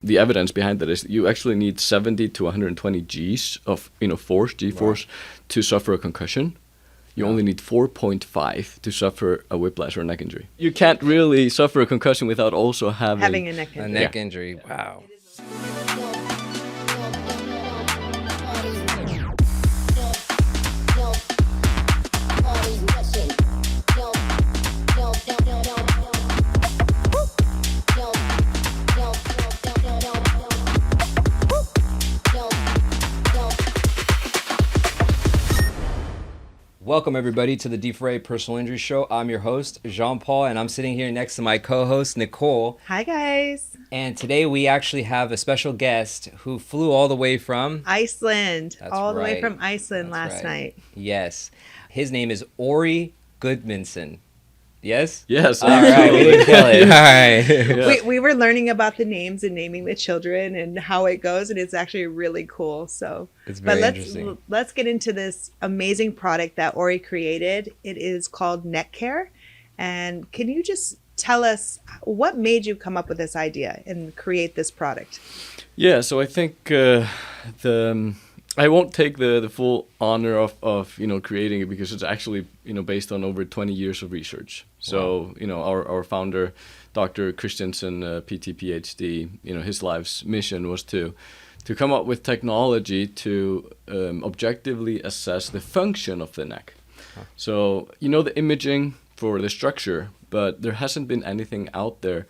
The evidence behind that is you actually need 70 to 120 Gs of force, G-force, to suffer a concussion. You only need 4.5 to suffer a whiplash or a neck injury. You can't really suffer a concussion without also having a neck injury. A neck injury. Wow. Welcome, everybody, to the D4A Personal Injury Show. I'm your host, Jean-Paul, and I'm sitting here next to my co-host, Nicole. Hi, guys. And today we actually have a special guest who flew all the way from... Iceland. That's all the way right. from Iceland That's last right. night. Yes. His name is Orri Gudmundsson. Yes? Yes. All right, we didn't kill it. All right. Yeah. We were learning about the names and naming the children and how it goes, and it's actually really cool. So, It's very but interesting. let's get into this amazing product that Orri created. It is called Neckcare. And can you just tell us what made you come up with this idea and create this product? Yeah, so I think I won't take the full honor of creating it because it's actually based on over 20 years of research. So our founder, Dr. Christensen, PT PhD, his life's mission was to come up with technology to objectively assess the function of the neck. Huh. So the imaging for the structure, but there hasn't been anything out there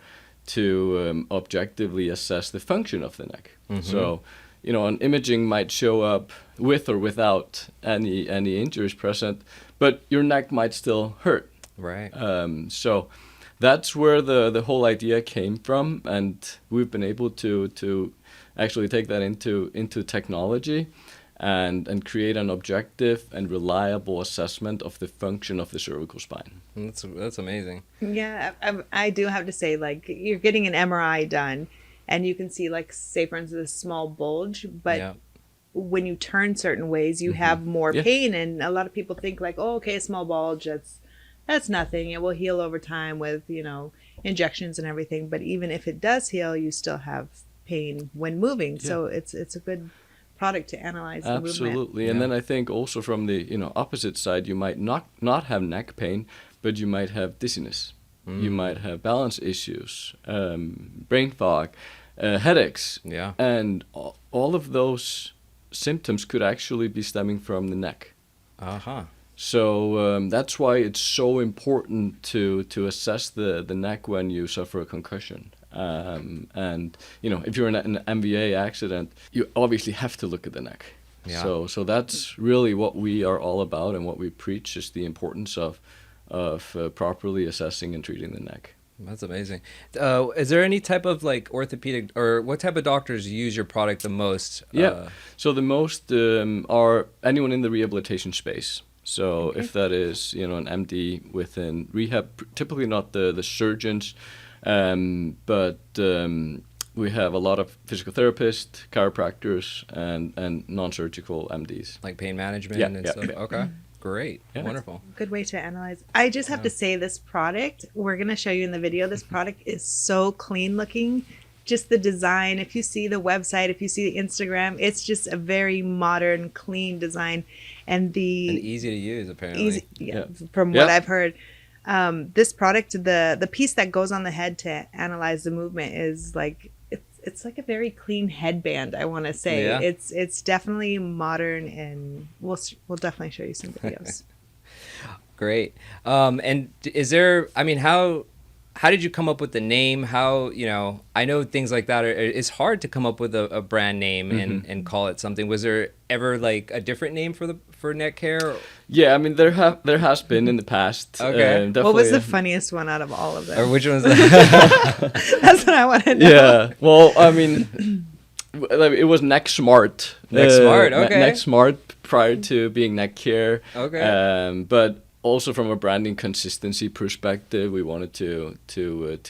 to objectively assess the function of the neck. Mm-hmm. So an imaging might show up with or without any injuries present, but your neck might still hurt. Right. So that's where the whole idea came from, and we've been able to actually take that into technology and create an objective and reliable assessment of the function of the cervical spine. That's amazing. Yeah, I do have to say, like, you're getting an MRI done, and you can see, like, say, for instance, a small bulge, but when you turn certain ways, you have more pain, and a lot of people think, like, oh, okay, a small bulge, that's nothing. It will heal over time with, injections and everything. But even if it does heal, you still have pain when moving. Yeah. So it's a good product to analyze the movement. Absolutely. And then I think also from the opposite side, you might not have neck pain, but you might have dizziness. You might have balance issues, brain fog, headaches. Yeah. And all of those symptoms could actually be stemming from the neck. Uh-huh. So that's why it's so important to assess the neck when you suffer a concussion. And if you're in an MVA accident, you obviously have to look at the neck. Yeah. So that's really what we are all about, and what we preach is the importance of properly assessing and treating the neck. That's amazing. Is there any type of orthopedic, or what type of doctors use your product the most? So the most are anyone in the rehabilitation space. So if that is an MD within rehab, typically not the surgeons, but we have a lot of physical therapists, chiropractors, and non-surgical MDs. Like pain management and stuff? Yeah. Okay. Great. Yeah. Wonderful. Good way to analyze. I just have to say, this product, we're going to show you in the video, this product is so clean looking. Just the design, if you see the website, if you see the Instagram, it's just a very modern, clean design. And easy to use, apparently. From what I've heard. This product, the piece that goes on the head to analyze the movement is like, it's like a very clean headband, I want to say. Yeah. It's definitely modern, and we'll definitely show you some videos. Great. And is there, how did you come up with the name? How, I know things like that it's hard to come up with a brand name and call it something. Was there ever like a different name for Neckcare? Yeah, there has been in the past. Okay. What was the funniest one out of all of them? Or which one's That's what I want to know. Yeah. Well, it was Neck Smart. Neck Smart, okay. Neck Smart prior to being Neckcare. Okay. But also from a branding consistency perspective, we wanted to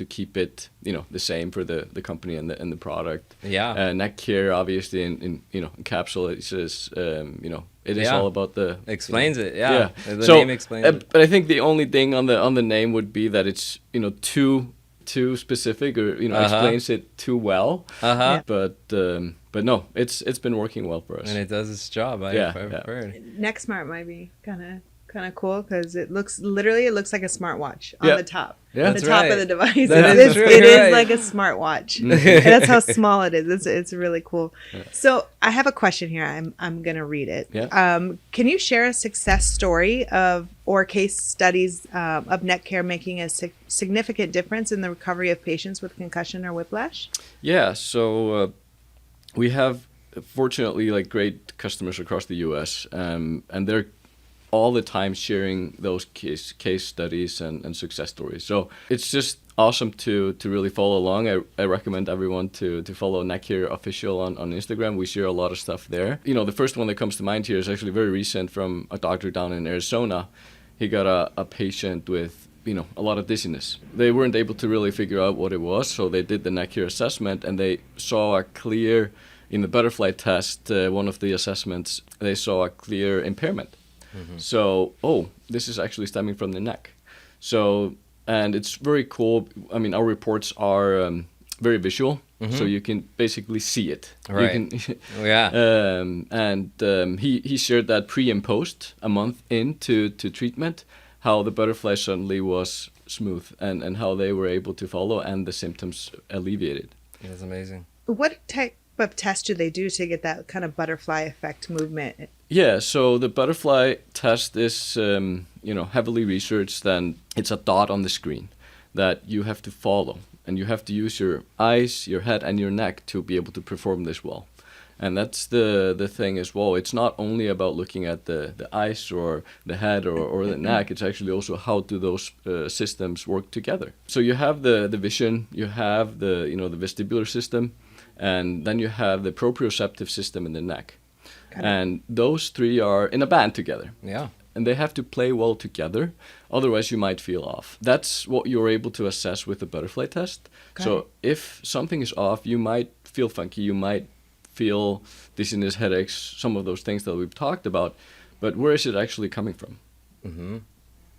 keep it the same for the company and the product. Yeah. Neckcare obviously encapsulates it is all about the explains it. Yeah. The name explains it. But I think the only thing on the name would be that it's two too specific or explains it too well. But no, it's been working well for us. And it does its job. I've heard. NeckSmart might be kind of cool because it looks like a smartwatch on the top. Yeah, the top of the device. It right. is like a smartwatch. That's how small it is. It's really cool. Yeah. So I have a question here. I'm gonna read it. Yeah. Can you share a success story or case studies of Neckcare making a significant difference in the recovery of patients with concussion or whiplash? Yeah. So we have fortunately like great customers across the U.S. And they're all the time sharing those case studies and success stories. So it's just awesome to really follow along. I recommend everyone to follow Neckcare Official on Instagram. We share a lot of stuff there. The first one that comes to mind here is actually very recent from a doctor down in Arizona. He got a patient with a lot of dizziness. They weren't able to really figure out what it was, so they did the Neckcare assessment and they saw a clear, in the butterfly test, one of the assessments, they saw a clear impairment. Mm-hmm. So, this is actually stemming from the neck. So, and it's very cool. I mean, our reports are very visual, so you can basically see it. Right. He shared that pre and post, a month into treatment, how the butterfly suddenly was smooth and how they were able to follow and the symptoms alleviated. That's amazing. What type of test do they do to get that kind of butterfly effect movement? Yeah, so the butterfly test is, heavily researched, and it's a dot on the screen that you have to follow. And you have to use your eyes, your head, and your neck to be able to perform this well. And that's the thing as well. It's not only about looking at the eyes or the head or the neck. It's actually also how do those systems work together. So you have the vision, you have the vestibular system, and then you have the proprioceptive system in the neck. And those three are in a band together. Yeah. And they have to play well together. Otherwise, you might feel off. That's what you're able to assess with the butterfly test. So if something is off, you might feel funky. You might feel dizziness, headaches, some of those things that we've talked about. But where is it actually coming from? Mm-hmm.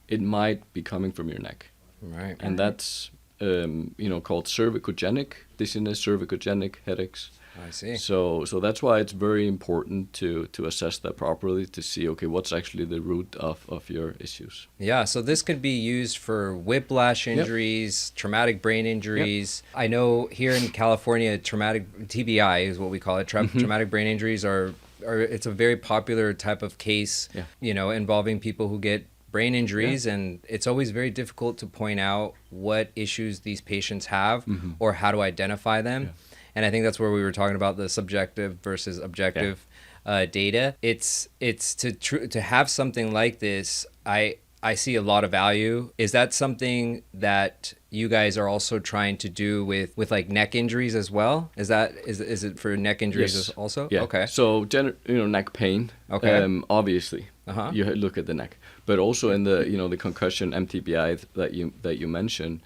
It might be coming from your neck. Right. And that's, called cervicogenic dizziness, cervicogenic headaches. I see. So that's why it's very important to assess that properly to see, okay, what's actually the root of your issues. Yeah, so this could be used for whiplash injuries, traumatic brain injuries. I know here in California, traumatic TBI is what we call it. Traumatic brain injuries are it's a very popular type of case, involving people who get brain injuries, and it's always very difficult to point out what issues these patients have or how to identify them. Yeah. And I think that's where we were talking about the subjective versus objective data. It's to have something like this. I see a lot of value. Is that something that you guys are also trying to do with like neck injuries as well? Is it for neck injuries also? Yeah. Okay. So neck pain. Okay. Obviously, you look at the neck, but also in the the concussion MTBI that you mentioned,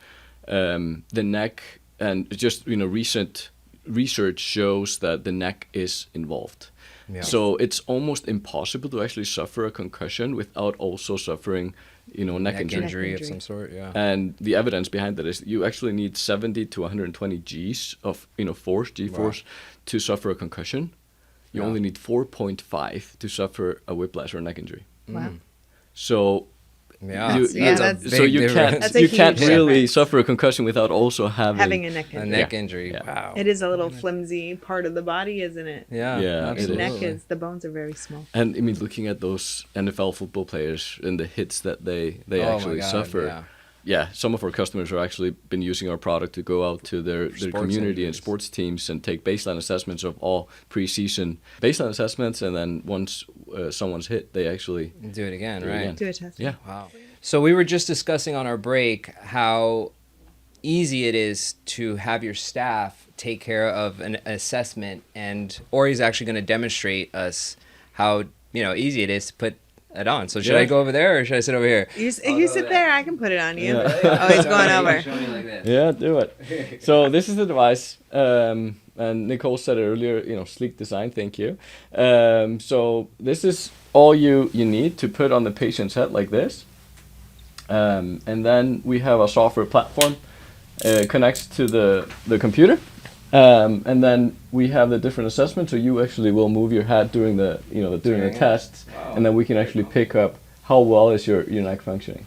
the neck and just recent research shows that the neck is involved. Yeah. So it's almost impossible to actually suffer a concussion without also suffering, neck injury of some sort. Yeah. And the evidence behind that is you actually need 70 to 120 Gs of force, G-force, to suffer a concussion. You only need 4.5 to suffer a whiplash or neck injury. Wow. So you can't really suffer a concussion without also having a neck injury. A neck injury. Yeah. Wow. It is a little flimsy part of the body, isn't it? Yeah. Yeah. The neck is. The bones are very small. And I mean, looking at those NFL football players and the hits that they actually suffer. Yeah, some of our customers have actually been using our product to go out to their community and sports teams and take baseline assessments of all preseason baseline assessments, and then once someone's hit, they actually do it again, right? Do a test. Yeah. Wow. So we were just discussing on our break how easy it is to have your staff take care of an assessment, and Orri's actually going to demonstrate us how easy it is to put it on. So should I go over there or should I sit over here? You sit there. I can put it on you. Yeah. Oh, he's going over. Yeah, do it. So this is the device. And Nicole said it earlier, sleek design. Thank you. So this is all you need to put on the patient's head like this. And then we have a software platform connects to the computer. And then we have the different assessments, so you actually will move your head during the tests, and then we can actually pick up how well is your neck functioning.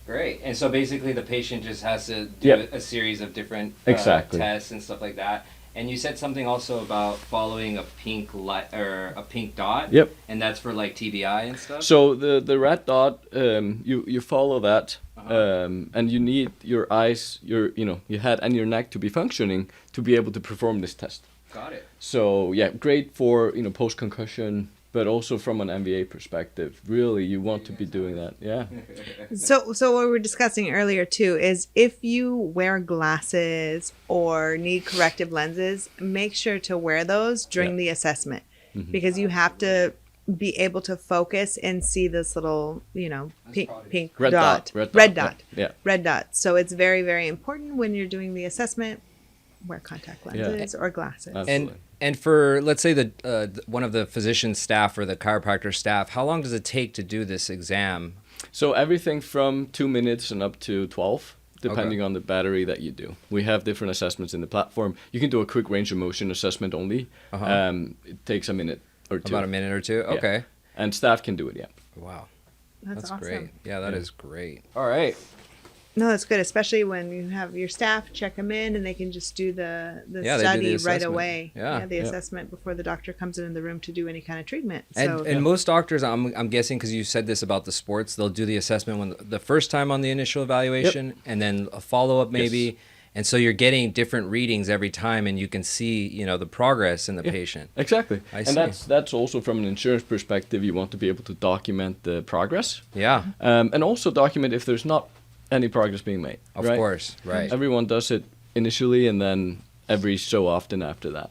Great. And so basically the patient just has to do a series of different tests and stuff like that. And you said something also about following a pink light or a pink dot. Yep. And that's for like TBI and stuff. So the red dot, you follow that, and you need your eyes, your head and your neck to be functioning to be able to perform this test. Got it. So yeah, great for post concussion, but also from an MBA perspective, really you want to be doing that. Yeah. So what we were discussing earlier too is if you wear glasses or need corrective lenses, make sure to wear those during the assessment, because you have to be able to focus and see this little, pink red dot. Red dot. Yeah. Red dot. So it's very, very important when you're doing the assessment, wear contact lenses or glasses. Absolutely. And for, let's say, one of the physician staff or the chiropractor staff, how long does it take to do this exam? So everything from 2 minutes and up to 12, depending on the battery that you do. We have different assessments in the platform. You can do a quick range of motion assessment only. It takes a minute or two. About a minute or two? Okay. Yeah. And staff can do it, Wow. That's awesome. Great. Yeah, that is great. All right. No, that's good, especially when you have your staff check them in and they can just do the Yeah, study the right assessment. away. Yeah. The assessment before the doctor comes in the room to do any kind of treatment. And most doctors, I'm guessing, because you said this about the sports, they'll do the assessment when the first time on the initial evaluation, and then a follow-up maybe. Yes. And so you're getting different readings every time, and you can see, the progress in the patient. Exactly. I and see. that's also from an insurance perspective. You want to be able to document the progress. Yeah. And also document if there's not any progress being made. Of right? course. Right. Everyone does it initially and then every so often after that.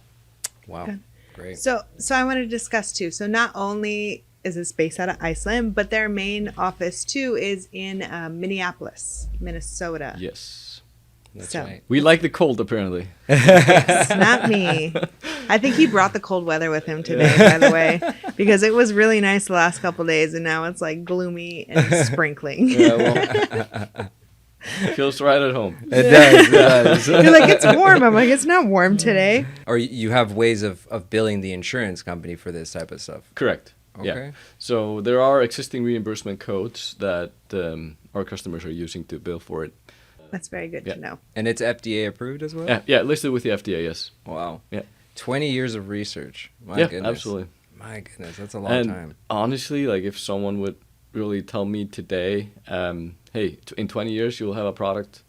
Wow. Good. Great. So I want to discuss too. So not only is this based out of Iceland, but their main office too is in Minneapolis, Minnesota. Yes. That's so. right. We like the cold, apparently. It's not me. I think he brought the cold weather with him today, by the way, because it was really nice the last couple of days, and now it's like gloomy and sprinkling. Feels right at home. It does. You're like, it's warm. I'm like, it's not warm today. Or you have ways of billing the insurance company for this type of stuff. Correct. Okay. Yeah. So there are existing reimbursement codes that our customers are using to bill for it. That's very good to know. And it's FDA approved as well? Yeah, listed with the FDA, yes. Wow. Yeah. 20 years of research. My yeah, goodness. absolutely. My goodness, that's a long time. Honestly, like if someone would really tell me today, hey, in 20 years you'll have a product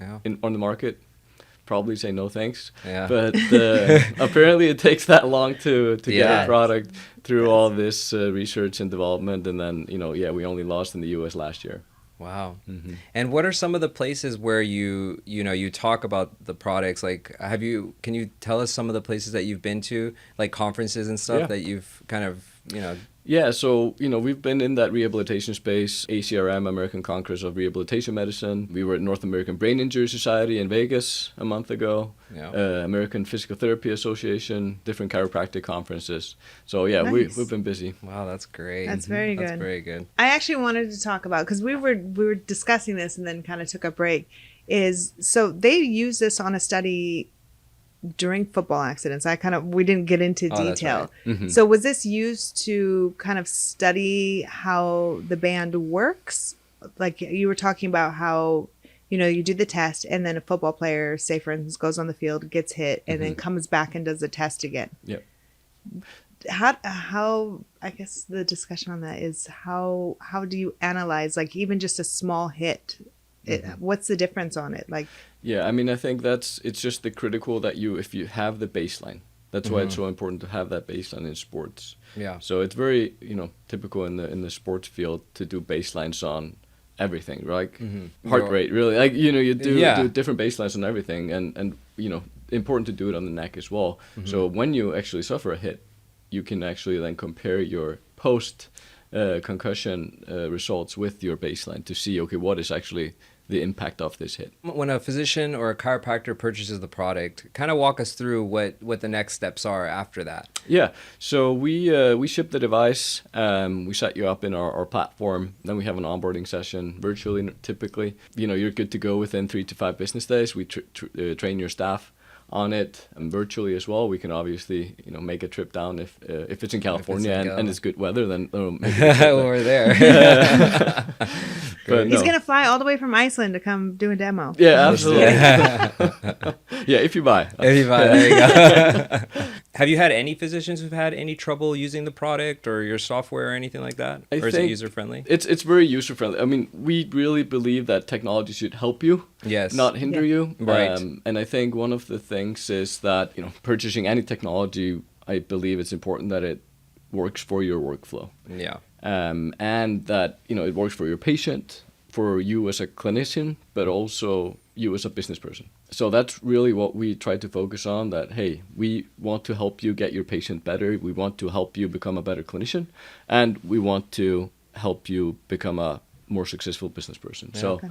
on the market, probably say no thanks. Yeah. But apparently it takes that long to get a product through all this research and development, and then we only launched in the US last year. Wow. Mm-hmm. And what are some of the places where you talk about the products? Like, can you tell us some of the places that you've been to, like conferences and stuff that you've kind of, Yeah, so, we've been in that rehabilitation space, ACRM, American Congress of Rehabilitation Medicine. We were at North American Brain Injury Society in Vegas a month ago, American Physical Therapy Association, different chiropractic conferences. So, yeah, nice. we've been busy. Wow, that's great. That's very good. That's very good. I actually wanted to talk about, because we were discussing this and then kind of took a break, so they use this on a study during football accidents. We didn't get into detail. That's right. Mm-hmm. So was this used to kind of study how the band works? Like you were talking about how, you do the test and then a football player, say for instance, goes on the field, gets hit, and then comes back and does the test again. Yep. How I guess the discussion on that is how do you analyze, like, even just a small hit? What's the difference on it? Like, yeah, I mean, I think it's just the critical that if you have the baseline, that's why it's so important to have that baseline in sports. Yeah. So it's very, typical in the sports field to do baselines on everything, right? Heart rate, really. Like, you do different baselines on everything, and important to do it on the neck as well. So when you actually suffer a hit, you can actually then compare your post concussion results with your baseline to see, okay, what is actually the impact of this hit. When a physician or a chiropractor purchases the product, kind of walk us through what the next steps are after that. Yeah, so we ship the device, we set you up in our platform, then we have an onboarding session virtually typically. You're good to go within 3 to 5 business days. We train your staff on it, and virtually as well. We can obviously make a trip down if it's in California and it's good weather, then we're there. But he's gonna fly all the way from Iceland to come do a demo. Yeah, absolutely. Yeah, if you buy. There you go. Have you had any physicians who've had any trouble using the product or your software or anything like that? Or is it user friendly? It's very user friendly. I mean, we really believe that technology should help you, not hinder you. Right. And I think one of the things is that purchasing any technology, I believe it's important that it works for your workflow. Yeah. And that it works for your patient, for you as a clinician, but also you as a business person. So that's really what we try to focus on, that, hey, we want to help you get your patient better. We want to help you become a better clinician, and we want to help you become a more successful business person. Yeah. So. Okay.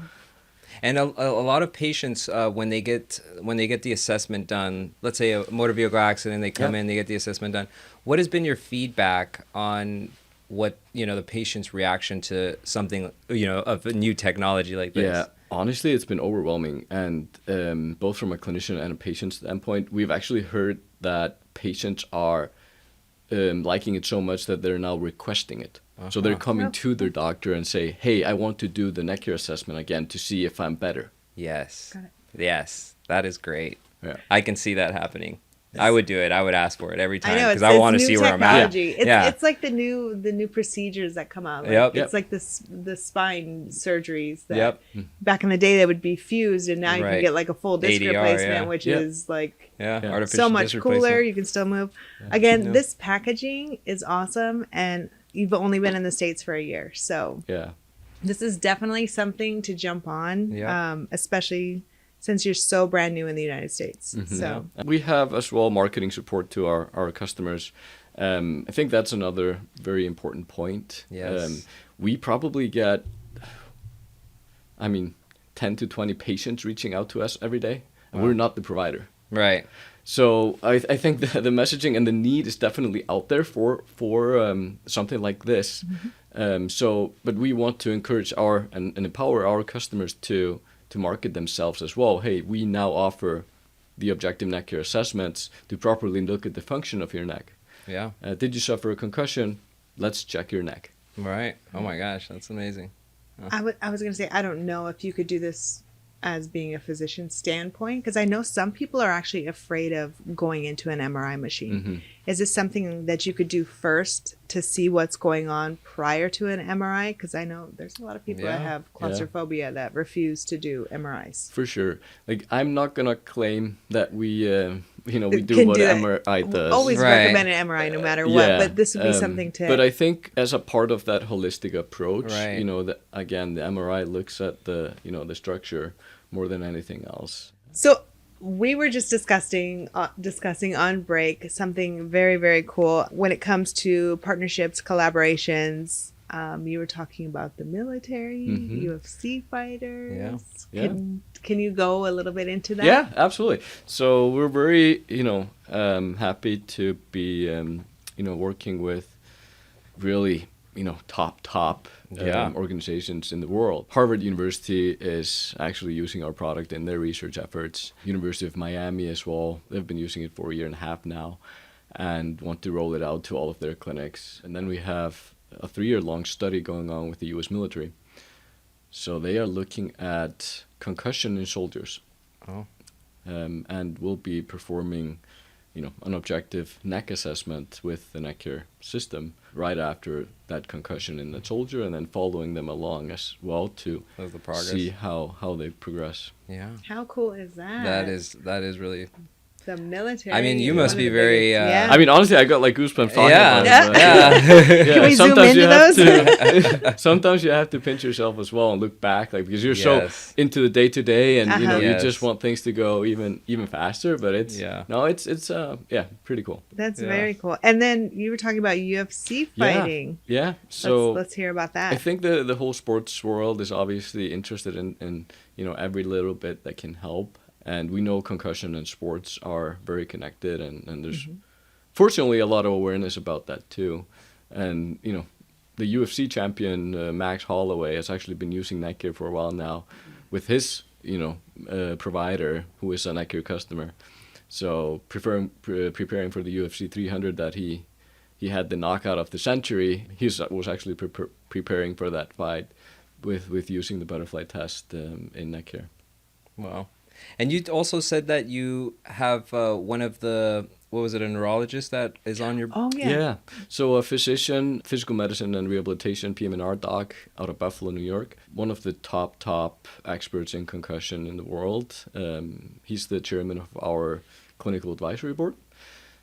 And a lot of patients, when they get the assessment done, let's say a motor vehicle accident, they come in, they get the assessment done. What has been your feedback on what the patient's reaction to something of a new technology like this? Yeah, honestly, it's been overwhelming, and both from a clinician and a patient standpoint, we've actually heard that patients are liking it so much that they're now requesting it. So they're coming to their doctor and say, hey, I want to do the Neckcare assessment again to see if I'm better. Yes. Got it. Yes, that is great. Yeah. I can see that happening. I would do it. I would ask for it every time because I want to see where I'm at. It's like the new procedures that come out. It's like the spine surgeries that back in the day they would be fused, and now you can get like a full disc ADR, replacement, which is like artificial so much disc cooler. You can still move. Again, this packaging is awesome, and you've only been in the States for a year, so this is definitely something to jump on, especially since you're so brand new in the United States. Mm-hmm. So we have as well marketing support to our customers. I think that's another very important point. Yes. We probably get, 10 to 20 patients reaching out to us every day, and we're not the provider. Right. So I think the messaging and the need is definitely out there for something like this. Mm-hmm. But we want to encourage and empower our customers to market themselves as well. Hey, we now offer the objective Neckcare assessments to properly look at the function of your neck. Yeah. Did you suffer a concussion? Let's check your neck. Right. Oh my gosh, that's amazing. I was going to say, I don't know if you could do this as being a physician standpoint, because I know some people are actually afraid of going into an MRI machine. Mm-hmm. Is this something that you could do first to see what's going on prior to an MRI? Because I know there's a lot of people that have claustrophobia that refuse to do MRIs. For sure. Like, I'm not going to claim that we do what MRI does. Always recommend an MRI no matter what, but this would be something to... But I think as a part of that holistic approach, that again, the MRI looks at the structure more than anything else. So we were just discussing on break something very, very cool when it comes to partnerships, collaborations. You were talking about the military, UFC fighters. Can you go a little bit into that? Yeah, absolutely. So we're very, happy to be, working with really, top organizations in the world. Harvard University is actually using our product in their research efforts. University of Miami as well. They've been using it for a year and a half now and want to roll it out to all of their clinics. And then we have a 3-year-long study going on with the U.S. military. So they are looking at concussion in soldiers. And we'll be performing, an objective neck assessment with the Neckcare system right after that concussion in the soldier, and then following them along as well to see how they progress. Yeah. How cool is that? That is really. The military. I mean, you is must one be of the very, biggest- uh, yeah. I mean, honestly, I got like goosebumps talking Yeah. about it. Yeah. Can we zoom sometimes you into have to. Sometimes you have to pinch yourself as well and look back, like because you're Yes. so into the day to day, and you know Uh-huh. you just Yes. want things to go even faster. But it's pretty cool. That's Yeah. very cool. And then you were talking about UFC fighting. Yeah. So Let's hear about that. I think the whole sports world is obviously interested in every little bit that can help, and we know concussion and sports are very connected, and there's fortunately a lot of awareness about that too, and the UFC champion Max Holloway has actually been using Neckcare for a while now, with his provider who is a Neckcare customer, so preparing for the UFC 300 that he had the knockout of the century. He was actually preparing for that fight with using the butterfly test in Neckcare. Wow. And you also said that you have one of the, what was it, a neurologist that is on your... Oh, yeah. So a physician, physical medicine and rehabilitation, PM&R doc out of Buffalo, New York. One of the top experts in concussion in the world. He's the chairman of our clinical advisory board.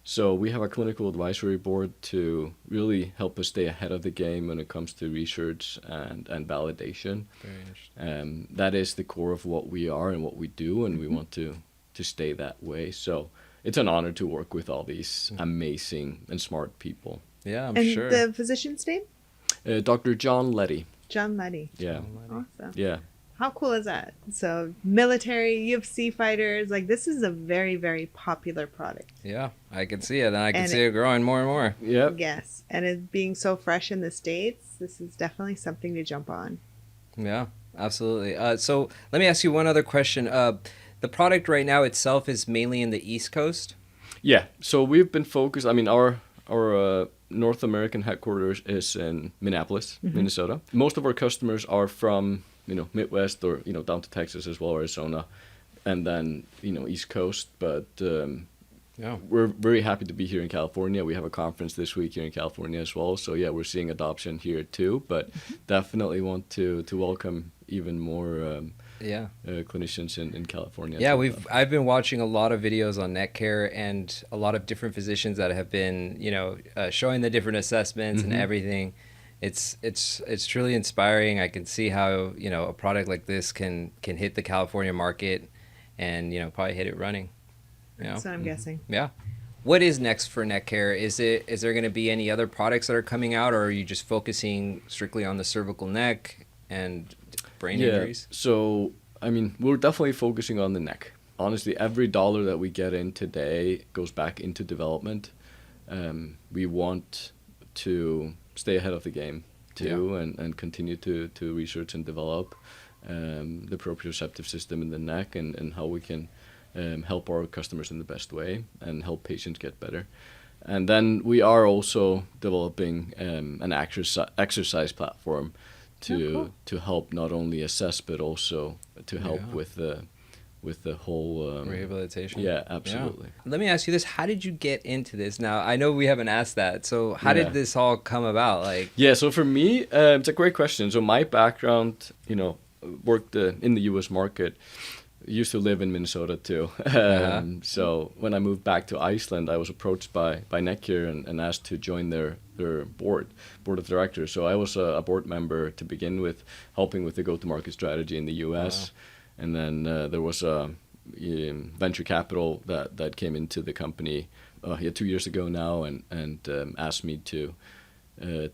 So we have a clinical advisory board to really help us stay ahead of the game when it comes to research and validation. Very interesting. That is the core of what we are and what we do, and we want to stay that way. So it's an honor to work with all these amazing and smart people. Yeah, I'm And sure. the physician's name? Dr. John Letty. John Letty. Yeah. Awesome. Yeah. How cool is that? So military, UFC fighters, like this is a very, very popular product. Yeah, I can see it, and I can And see it growing more and more. Yep. Yes. And it being so fresh in the States, this is definitely something to jump on. Yeah, absolutely. So let me ask you one other question. The product right now itself is mainly in the East Coast? Yeah. So we've been focused. I mean, our North American headquarters is in Minneapolis, Minnesota. Most of our customers are from Midwest or down to Texas as well, Arizona, and then East Coast. But we're very happy to be here in California. We have a conference this week here in California as well. So yeah, we're seeing adoption here too. But definitely want to welcome even more clinicians in California. Yeah, I've been watching a lot of videos on Neckcare and a lot of different physicians that have been showing the different assessments and everything. It's truly inspiring. I can see how a product like this can hit the California market, and probably hit it running. That's what I'm guessing. Yeah. What is next for Neckcare? Is there going to be any other products that are coming out, or are you just focusing strictly on the cervical neck and brain injuries? So I mean, we're definitely focusing on the neck. Honestly, every dollar that we get in today goes back into development. We want to stay ahead of the game too, and continue to research and develop the proprioceptive system in the neck, and how we can help our customers in the best way and help patients get better. And then we are also developing an exercise platform to help not only assess but also to help with the whole rehabilitation. Yeah, absolutely. Yeah. Let me ask you this: how did you get into this? Now I know we haven't asked that, so how did this all come about? So for me, it's a great question. So my background, worked in the U.S. market. Used to live in Minnesota too. So when I moved back to Iceland, I was approached by Neckcare and asked to join their board of directors. So I was a board member to begin with, helping with the go-to-market strategy in the U.S. And then there was a venture capital that came into the company 2 years ago now, and asked me to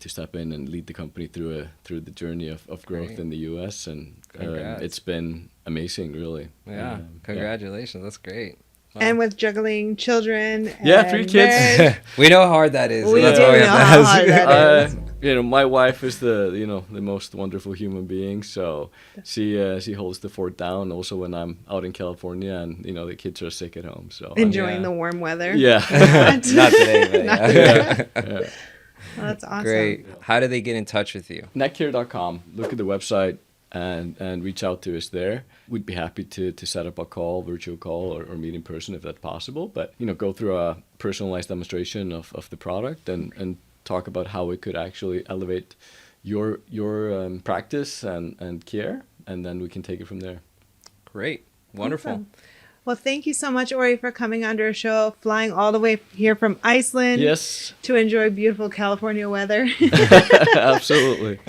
step in and lead the company through the journey of growth in the U.S. And it's been amazing, really. Yeah, congratulations. That's great. Wow. And with juggling children. 3 kids. We know how hard that is. We That's do why we know have to how ask. hard that is. My wife is the most wonderful human being. So she holds the fort down. Also, when I'm out in California and the kids are sick at home. So enjoying the warm weather. Yeah. Not today, but Not today. Yeah. Well, that's awesome. Great. How do they get in touch with you? Neckcare.com. Look at the website and reach out to us there. We'd be happy to set up a call, virtual call, or meet in person if that's possible. But go through a personalized demonstration of the product and talk about how it could actually elevate your practice and care, and then we can take it from there. Great. Wonderful. Awesome. Well, thank you so much, Orri, for coming onto our show, flying all the way here from Iceland. Yes. To enjoy beautiful California weather. Absolutely.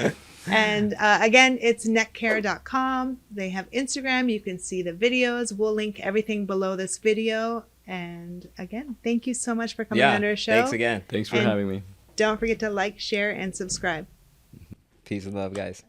And again, it's neckcare.com. They have Instagram. You can see the videos. We'll link everything below this video. And again, thank you so much for coming onto our show. Thanks again. Thanks for having me. Don't forget to like, share, and subscribe. Peace and love, guys.